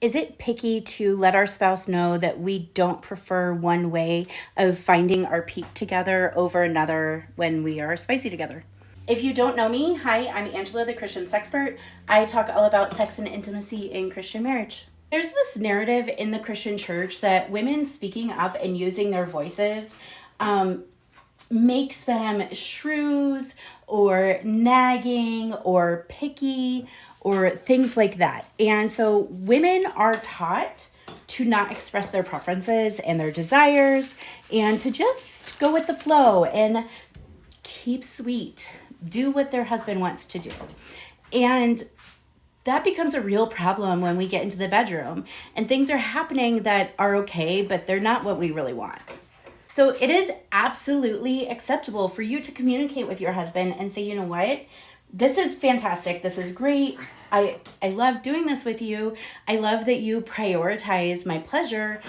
Is it picky to let our spouse know that we don't prefer one way of finding our peak together over another when we are spicy together? If you don't know me, hi, I'm Angela, the Christian Sexpert. I talk all about sex and intimacy in Christian marriage. There's this narrative in the Christian church that women speaking up and using their voices makes them shrews or nagging or picky or things like that. And so women are taught to not express their preferences and their desires and to just go with the flow and keep sweet, do what their husband wants to do. And that becomes a real problem when we get into the bedroom and things are happening that are okay, but they're not what we really want. So it is absolutely acceptable for you to communicate with your husband and say, you know what? This is fantastic. This is great. I love doing this with you. I love that you prioritize my pleasure,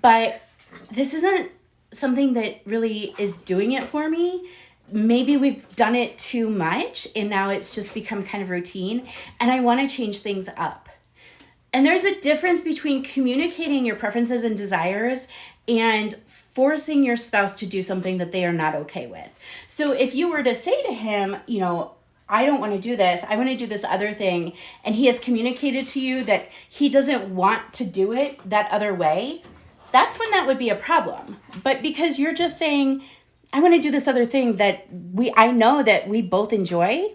but this isn't something that really is doing it for me. Maybe we've done it too much and now it's just become kind of routine and I want to change things up. And there's a difference between communicating your preferences and desires and forcing your spouse to do something that they are not okay with. So if you were to say to him, you know, I don't want to do this, I want to do this other thing, and he has communicated to you that he doesn't want to do it that other way, that's when that would be a problem. But because you're just saying, I want to do this other thing that I know that we both enjoy,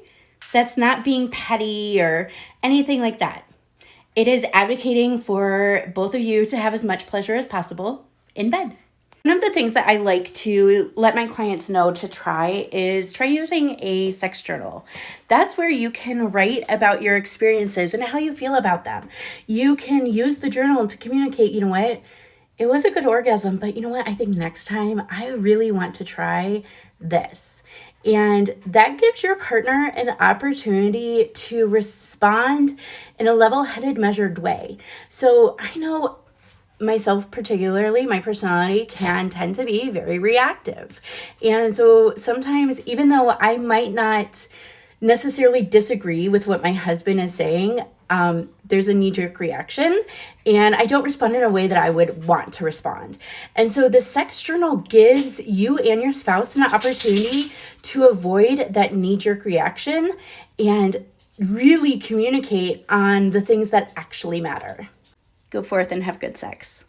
that's not being petty or anything like that. It is advocating for both of you to have as much pleasure as possible in bed. One of the things that I like to let my clients know to try is try using a sex journal. That's where you can write about your experiences and how you feel about them. You can use the journal to communicate, you know what, it was a good orgasm, but you know what, I think next time I really want to try this. And that gives your partner an opportunity to respond in a level-headed, measured way. So I know myself particularly, my personality can tend to be very reactive. And so sometimes, even though I might not necessarily disagree with what my husband is saying, there's a knee-jerk reaction and I don't respond in a way that I would want to respond. And so the sex journal gives you and your spouse an opportunity to avoid that knee-jerk reaction and really communicate on the things that actually matter. Go forth and have good sex.